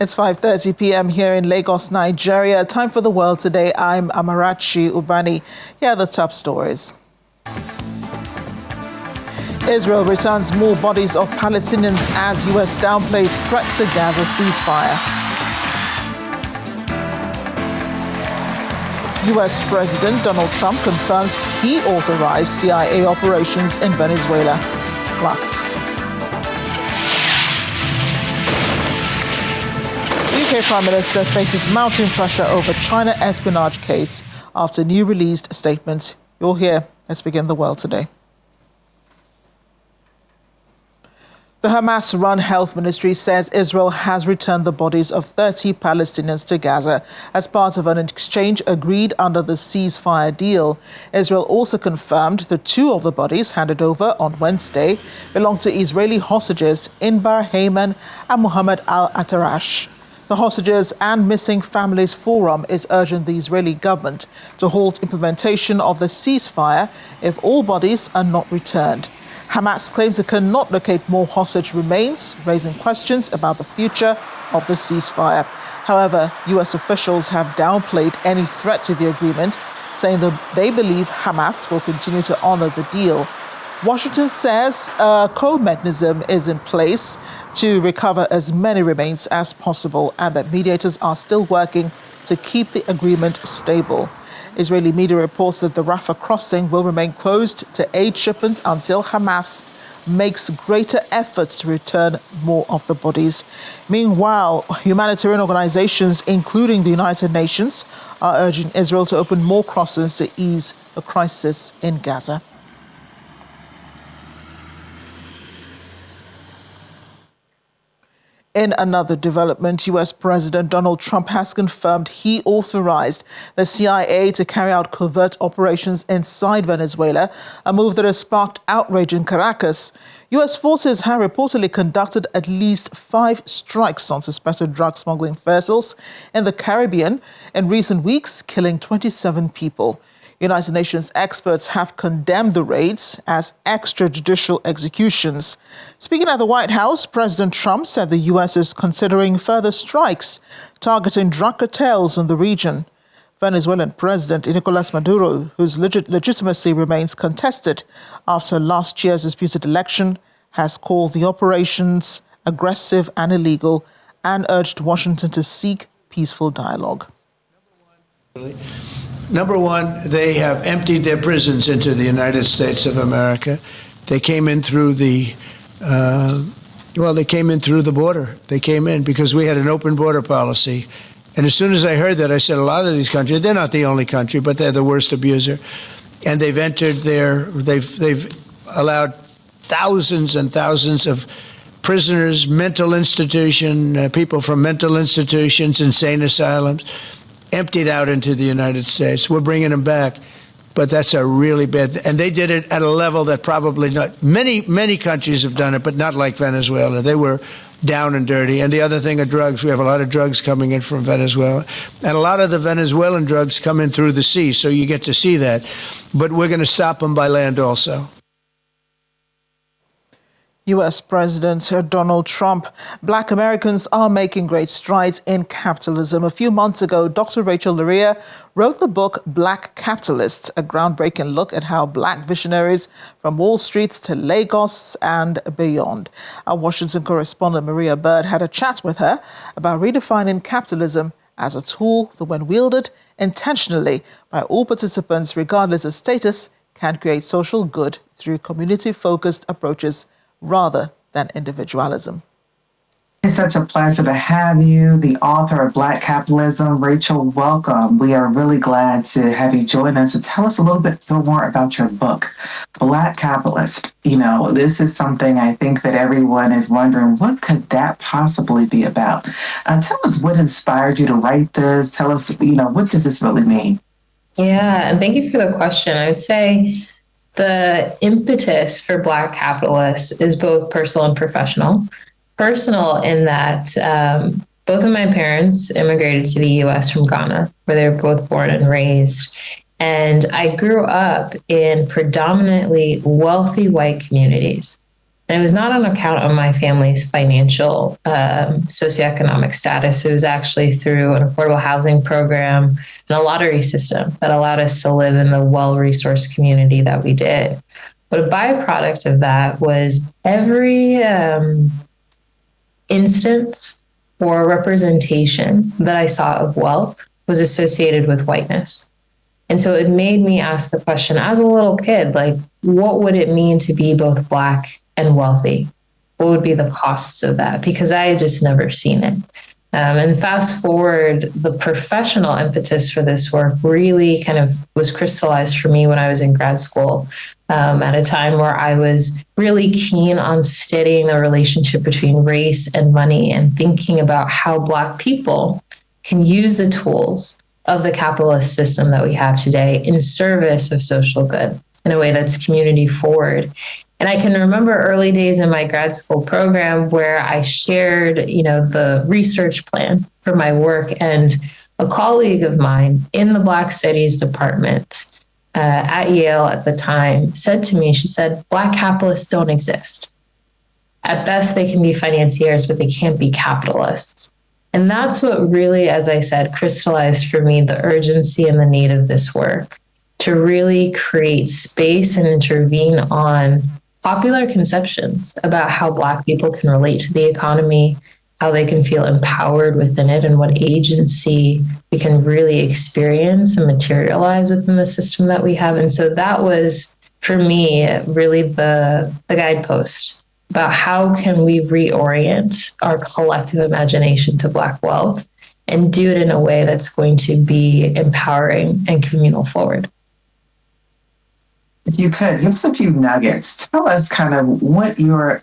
It's 5:30 p.m. here in Lagos, Nigeria. Time for the world today. I'm Amarachi Ubani. Here are the top stories. Israel returns more bodies of Palestinians as U.S. downplays threat to Gaza ceasefire. U.S. President Donald Trump confirms he authorized CIA operations in Venezuela. Plus, UK Prime Minister faces mounting pressure over China espionage case after new released statements. You'll hear. Let's begin the world today. The Hamas-run health ministry says Israel has returned the bodies of 30 Palestinians to Gaza as part of an exchange agreed under the ceasefire deal. Israel also confirmed the two of the bodies handed over on Wednesday belong to Israeli hostages Inbar Heyman and Mohammed al-Atarash. The Hostages and Missing Families Forum is urging the Israeli government to halt implementation of the ceasefire if all bodies are not returned. Hamas claims it cannot locate more hostage remains, raising questions about the future of the ceasefire. However, U.S. officials have downplayed any threat to the agreement, saying that they believe Hamas will continue to honor the deal. Washington says a co-mechanism is in place to recover as many remains as possible and that mediators are still working to keep the agreement stable. Israeli media reports that the Rafah crossing will remain closed to aid shipments until Hamas makes greater efforts to return more of the bodies. Meanwhile, humanitarian organizations, including the United Nations, are urging Israel to open more crossings to ease the crisis in Gaza. In another development, U.S. President Donald Trump has confirmed he authorized the CIA to carry out covert operations inside Venezuela, a move that has sparked outrage in Caracas. U.S. forces have reportedly conducted at least 5 strikes on suspected drug smuggling vessels in the Caribbean in recent weeks, killing 27 people. United Nations experts have condemned the raids as extrajudicial executions. Speaking at the White House, President Trump said the U.S. is considering further strikes targeting drug cartels in the region. Venezuelan President Nicolas Maduro, whose legitimacy remains contested after last year's disputed election, has called the operations aggressive and illegal and urged Washington to seek peaceful dialogue. Number one, they have emptied their prisons into the United States of America. They came in through the border. They came in because we had an open border policy. And as soon as I heard that, I said, a lot of these countries, they're not the only country, but they're the worst abuser. And they've allowed thousands and thousands of prisoners, mental institution, people from mental institutions, insane asylums, emptied out into the United States. We're bringing them back, but that's a really bad, and they did it at a level that probably not, many countries have done it, but not like Venezuela. They were down and dirty. And the other thing are drugs. We have a lot of drugs coming in from Venezuela, and a lot of the Venezuelan drugs come in through the sea, so you get to see that. But we're going to stop them by land also. U.S. President Donald Trump. Black Americans are making great strides in capitalism. A few months ago, Dr. Rachel Luria wrote the book Black Capitalists, a groundbreaking look at how Black visionaries from Wall Street to Lagos and beyond. Our Washington correspondent Maria Bird had a chat with her about redefining capitalism as a tool that, when wielded intentionally by all participants, regardless of status, can create social good through community-focused approaches rather than individualism. It's such a pleasure to have you, the author of Black Capitalism. Rachel, welcome. We are really glad to have you join us and tell us a little bit more about your book, Black Capitalist. You know, this is something I think that everyone is wondering, what could that possibly be about? Tell us what inspired you to write this. Tell us, what does this really mean? Yeah, and thank you for the question. I would say the impetus for Black Capitalists is both personal and professional. Personal in that both of my parents immigrated to the U.S. from Ghana, where they were both born and raised. And I grew up in predominantly wealthy white communities. And it was not on account of my family's financial socioeconomic status. It was actually through an affordable housing program and a lottery system that allowed us to live in the well-resourced community that we did. But a byproduct of that was every instance or representation that I saw of wealth was associated with whiteness. And so it made me ask the question as a little kid, like, what would it mean to be both Black and wealthy? What would be the costs of that? Because I had just never seen it. And fast forward, the professional impetus for this work really kind of was crystallized for me when I was in grad school, at a time where I was really keen on studying the relationship between race and money and thinking about how Black people can use the tools of the capitalist system that we have today in service of social good in a way that's community forward. And I can remember early days in my grad school program where I shared, the research plan for my work, and a colleague of mine in the Black Studies department at Yale at the time said to me, she said, Black capitalists don't exist. At best, they can be financiers, but they can't be capitalists. And that's what really, as I said, crystallized for me the urgency and the need of this work, to really create space and intervene on popular conceptions about how Black people can relate to the economy, how they can feel empowered within it, and what agency we can really experience and materialize within the system that we have. And so that was, for me, really the guidepost about how can we reorient our collective imagination to Black wealth and do it in a way that's going to be empowering and communal forward. If you could give us a few nuggets, tell us kind of what your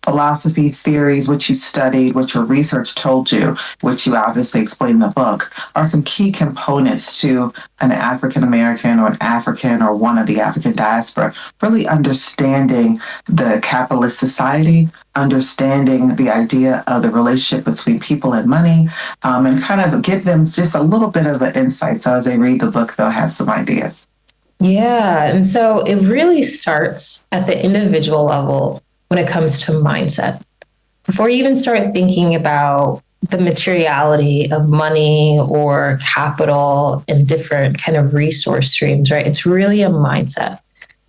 philosophy, theories, what you studied, what your research told you, which you obviously explain in the book, are some key components to an African American or an African or one of the African diaspora really understanding the capitalist society, understanding the idea of the relationship between people and money, and kind of give them just a little bit of an insight. So as they read the book, they'll have some ideas. Yeah. And so it really starts at the individual level when it comes to mindset. Before you even start thinking about the materiality of money or capital and different kind of resource streams, right? It's really a mindset.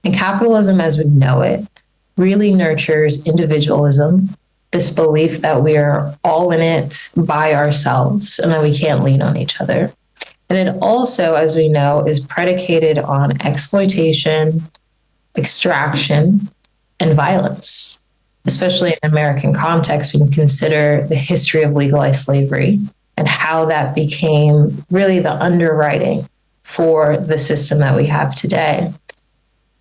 And capitalism as we know it really nurtures individualism, this belief that we are all in it by ourselves and that we can't lean on each other. And it also, as we know, is predicated on exploitation, extraction, and violence, especially in American context when you consider the history of legalized slavery and how that became really the underwriting for the system that we have today.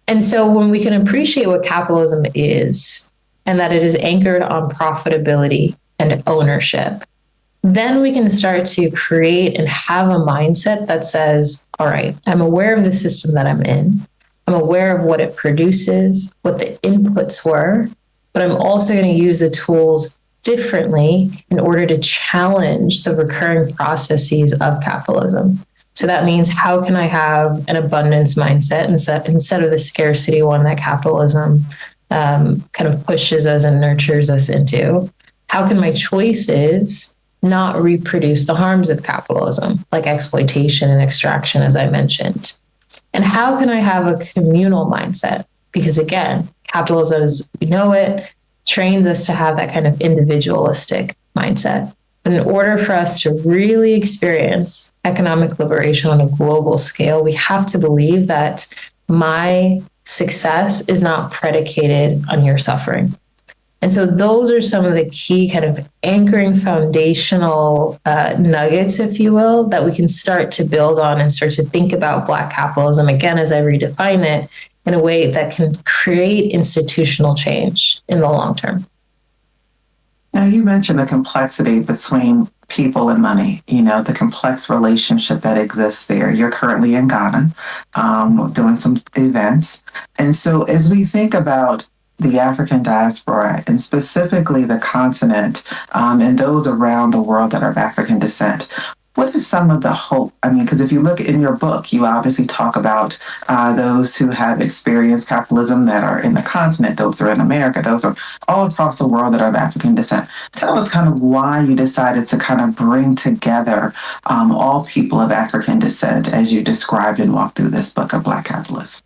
And so when we can appreciate what capitalism is and that it is anchored on profitability and ownership, then we can start to create and have a mindset that says, all right, I'm aware of the system that I'm in. I'm aware of what it produces, what the inputs were, but I'm also going to use the tools differently in order to challenge the recurring processes of capitalism. So that means how can I have an abundance mindset instead of the scarcity one that capitalism kind of pushes us and nurtures us into? How can my choices not reproduce the harms of capitalism, like exploitation and extraction, as I mentioned? And how can I have a communal mindset? Because again, capitalism as we know it trains us to have that kind of individualistic mindset. But in order for us to really experience economic liberation on a global scale, we have to believe that my success is not predicated on your suffering. And so those are some of the key kind of anchoring foundational nuggets, if you will, that we can start to build on and start to think about Black capitalism, again, as I redefine it, in a way that can create institutional change in the long term. Now, you mentioned the complexity between people and money, the complex relationship that exists there. You're currently in Ghana doing some events. And so as we think about the African diaspora and specifically the continent and those around the world that are of African descent, What is some of the hope? I mean, because if you look in your book, you obviously talk about those who have experienced capitalism that are in the continent, those are in America, those are all across the world that are of African descent. Tell us kind of why you decided to kind of bring together all people of African descent as you described and walked through this book of Black Capitalists.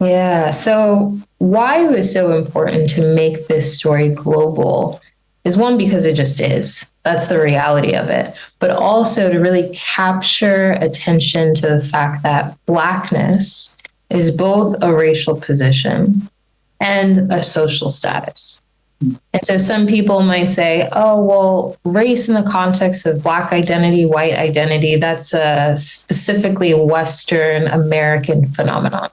Yeah. So, why it was so important to make this story global is one, because it just is. That's the reality of it. But also to really capture attention to the fact that Blackness is both a racial position and a social status. And so some people might say, oh, well, race in the context of Black identity, white identity, that's a specifically Western American phenomenon.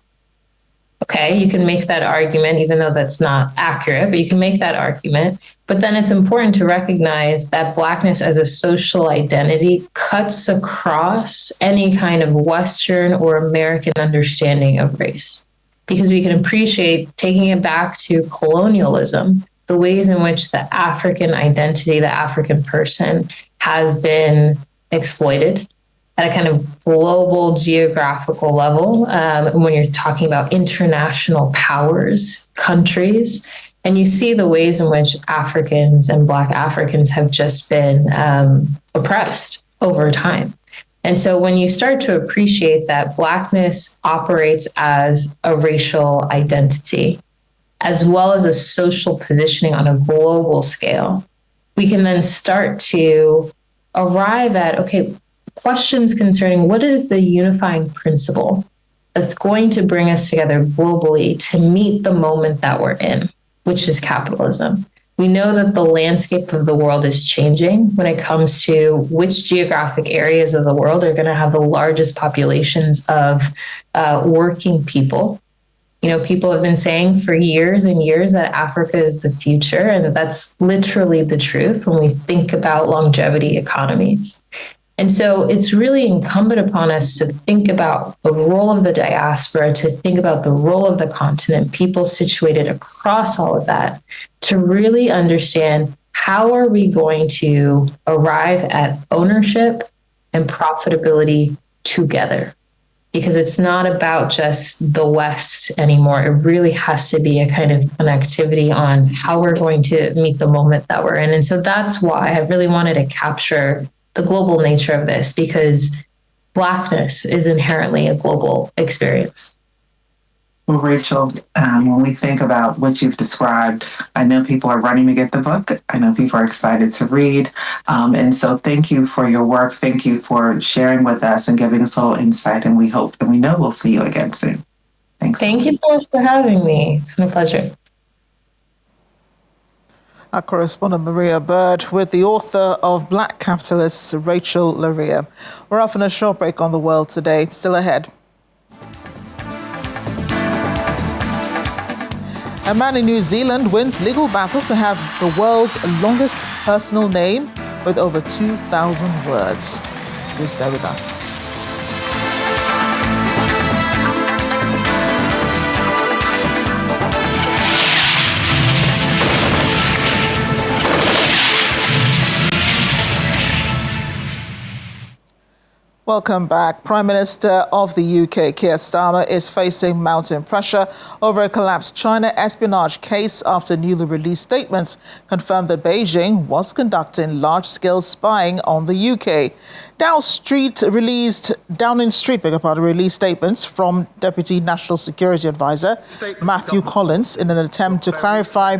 Okay, you can make that argument, even though that's not accurate, but you can make that argument. But then it's important to recognize that Blackness as a social identity cuts across any kind of Western or American understanding of race. Because we can appreciate, taking it back to colonialism, the ways in which the African identity, the African person, has been exploited at a kind of global geographical level, when you're talking about international powers, countries, and you see the ways in which Africans and Black Africans have just been oppressed over time. And so when you start to appreciate that Blackness operates as a racial identity, as well as a social positioning on a global scale, we can then start to arrive at, okay, questions concerning what is the unifying principle that's going to bring us together globally to meet the moment that we're in, which is capitalism. We know that the landscape of the world is changing when it comes to which geographic areas of the world are going to have the largest populations of working people. You know, people have been saying for years and years that Africa is the future, and that's literally the truth when we think about longevity economies. And so it's really incumbent upon us to think about the role of the diaspora, to think about the role of the continent, people situated across all of that, to really understand how are we going to arrive at ownership and profitability together. Because it's not about just the West anymore. It really has to be a kind of connectivity on how we're going to meet the moment that we're in. And so that's why I really wanted to capture the global nature of this, because Blackness is inherently a global experience. Well, Rachel, when we think about what you've described, I know people are running to get the book. I know people are excited to read. And so thank you for your work. Thank you for sharing with us and giving us a little insight. And we hope and we know we'll see you again soon. Thanks. Thank you so much for having me. It's been a pleasure. Our correspondent Maria Bird with the author of Black Capitalists, Rachel Laria. We're off on a short break on The World Today. Still ahead. A man in New Zealand wins legal battle to have the world's longest personal name with over 2,000 words. Please stay with us. Welcome back. Prime Minister of the UK, Keir Starmer, is facing mounting pressure over a collapsed China espionage case after newly released statements confirmed that Beijing was conducting large-scale spying on the UK. Downing Street released statements from Deputy National Security Advisor Matthew Collins in an attempt to clarify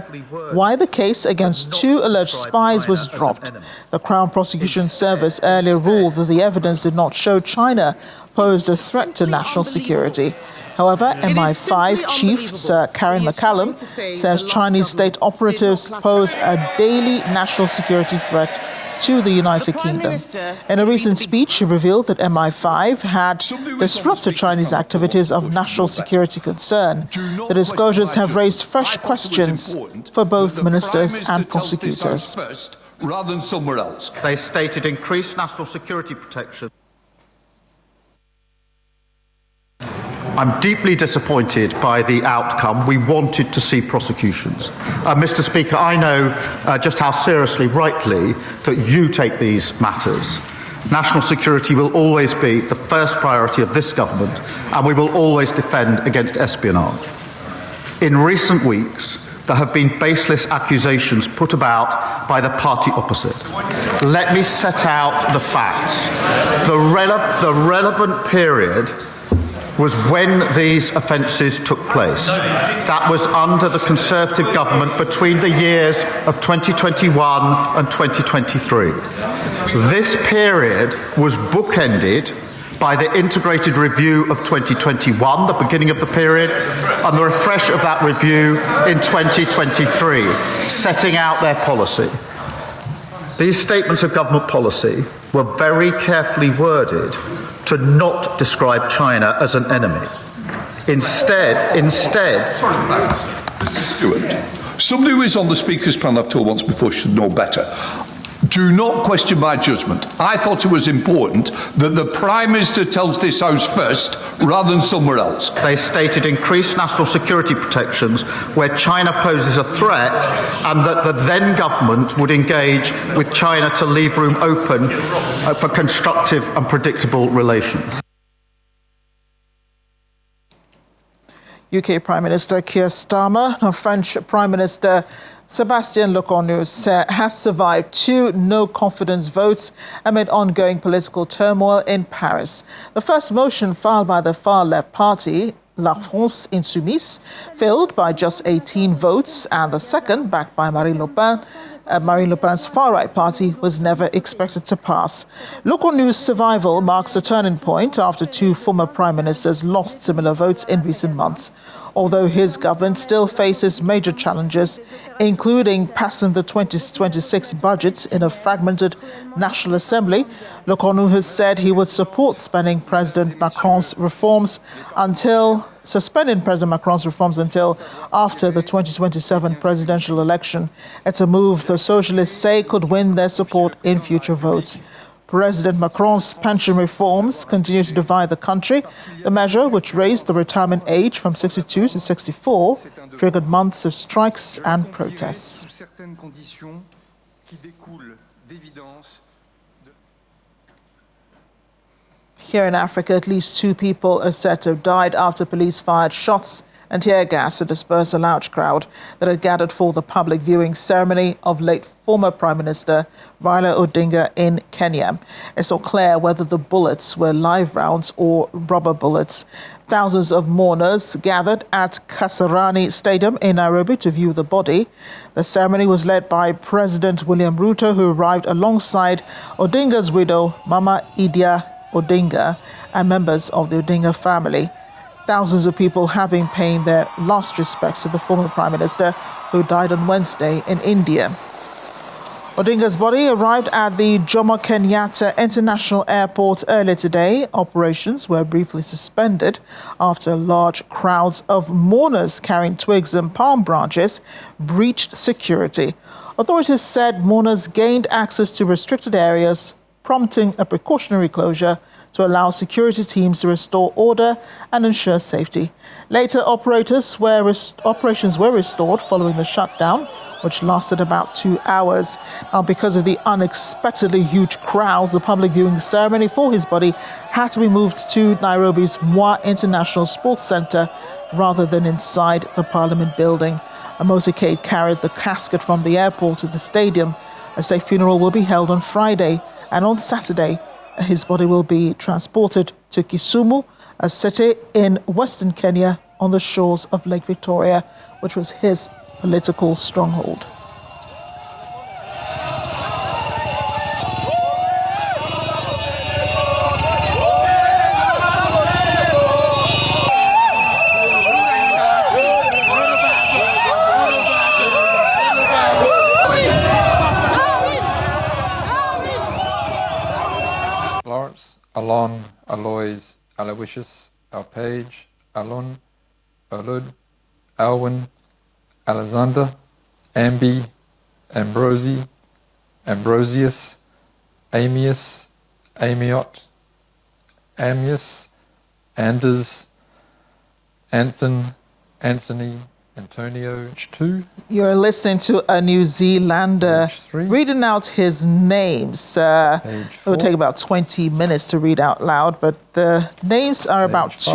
why the case against two alleged spies was dropped. The Crown Prosecution Service earlier ruled that the evidence did not show China posed a threat to national security. However, MI5 Chief Sir Karen McCallum says Chinese state operatives pose a daily national security threat to the United Kingdom. In a recent speech, he revealed that MI5 had disrupted Chinese activities of national security concern. The disclosures have raised fresh questions for both ministers and prosecutors. Rather than somewhere else. They stated increased national security protection. I'm deeply disappointed by the outcome. We wanted to see prosecutions. Mr. Speaker, I know just how seriously, rightly, that you take these matters. National security will always be the first priority of this government, and we will always defend against espionage. In recent weeks, there have been baseless accusations put about by the party opposite. Let me set out the facts. The relevant period was when these offences took place. That was under the Conservative government between the years of 2021 and 2023. This period was bookended by the integrated review of 2021, the beginning of the period, and the refresh of that review in 2023, setting out their policy. These statements of government policy were very carefully worded to not describe China as an enemy. Instead. Sorry, Mr. Stewart. Somebody who is on the Speaker's panel I've told once before should know better. Do not question my judgment. I thought it was important that the Prime Minister tells this House first rather than somewhere else. They stated increased national security protections where China poses a threat, and that the then government would engage with China to leave room open for constructive and predictable relations. UK Prime Minister Keir Starmer and French Prime Minister Sébastien Lecornu has survived 2 no-confidence votes amid ongoing political turmoil in Paris. The first motion filed by the far-left party, La France Insoumise, failed by just 18 votes, and the second, backed by Marine Le Pen's far-right party, was never expected to pass. Lecornu's survival marks a turning point after 2 former prime ministers lost similar votes in recent months. Although his government still faces major challenges, including passing the 2026 budget in a fragmented National Assembly, Lecornu has said he would support suspending President Macron's reforms until after the 2027 presidential election. It's a move the socialists say could win their support in future votes. President Macron's pension reforms continue to divide the country. The measure, which raised the retirement age from 62 to 64, triggered months of strikes and protests. Here in Africa, at least 2 people are said to have died after police fired shots and tear gas to disperse a large crowd that had gathered for the public viewing ceremony of late former Prime Minister Raila Odinga in Kenya. It's not clear whether the bullets were live rounds or rubber bullets. Thousands of mourners gathered at Kasarani Stadium in Nairobi to view the body. The ceremony was led by President William Ruto, who arrived alongside Odinga's widow, Mama Idia Odinga, and members of the Odinga family. Thousands of people have been paying their last respects to the former Prime Minister, who died on Wednesday in India. Odinga's body arrived at the Jomo Kenyatta International Airport earlier today. Operations were briefly suspended after large crowds of mourners carrying twigs and palm branches breached security. Authorities said mourners gained access to restricted areas, prompting a precautionary closure to allow security teams to restore order and ensure safety. Later, operations were restored following the shutdown, which lasted about 2 hours. Now, because of the unexpectedly huge crowds, the public viewing ceremony for his body had to be moved to Nairobi's Moi International Sports Centre rather than inside the Parliament building. A motorcade carried the casket from the airport to the stadium. A state funeral will be held on Friday, and on Saturday, his body will be transported to Kisumu, a city in western Kenya on the shores of Lake Victoria, which was his political stronghold. Lawrence, Alon, Alois, Aloysius, Alpage, Alon, Olud, Alwyn, Alexander, Ambi, Ambrosi, Ambrosius, Amius, Amiot, Amius, Anders, Anthony, Antonio 2. You're listening to a New Zealander Page 3. reading out his names. It will 4. take about 20 minutes to read out loud, but the names are about Page 5.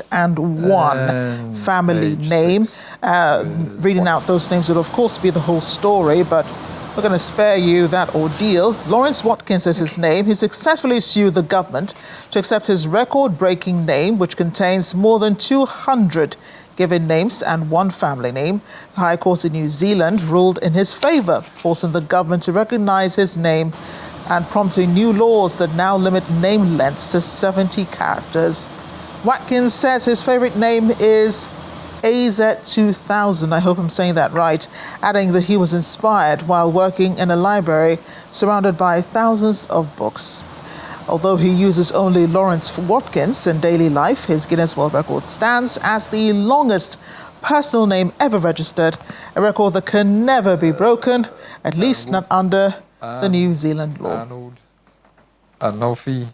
201 And family page name. 6 Reading out those names would, of course, be the whole story, but we're going to spare you that ordeal. Lawrence Watkins is his name. He successfully sued the government to accept his record-breaking name, which contains more than 200 given names and one family name. The High Court in New Zealand ruled in his favor, forcing the government to recognize his name and prompting new laws that now limit name lengths to 70 characters. Watkins says his favorite name is AZ2000, I hope I'm saying that right, adding that he was inspired while working in a library surrounded by thousands of books. Although he uses only Lawrence Watkins in daily life, his Guinness World Record stands as the longest personal name ever registered, a record that can never be broken, at least not under the New Zealand law. Arnold Arnolfi.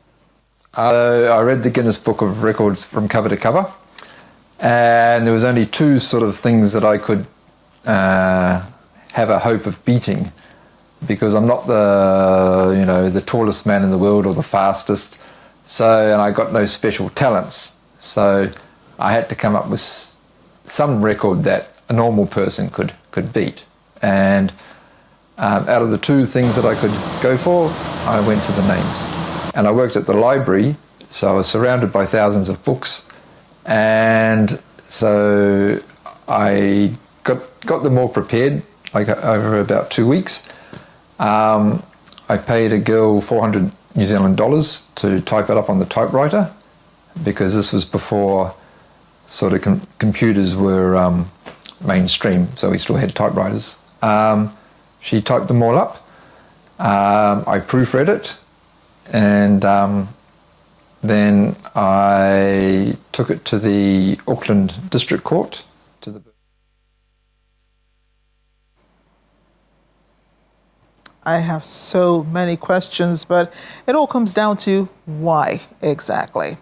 I read the Guinness Book of Records from cover to cover, and there was only two sort of things that I could have a hope of beating, because I'm not the tallest man in the world or the fastest, and I got no special talents, so I had to come up with some record that a normal person could beat. And out of the two things that I could go for, I went for the names. And I worked at the library, so I was surrounded by thousands of books, and so I got them all prepared, like over about 2 weeks. I paid a girl 400 New Zealand dollars to type it up on the typewriter, because this was before sort of computers were mainstream, so we still had typewriters. She typed them all up. I proofread it, and then I took it to the Auckland District Court. I have so many questions, but it all comes down to why exactly.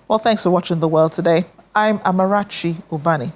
Well, thanks for watching The World Today. I'm Amarachi Ubani.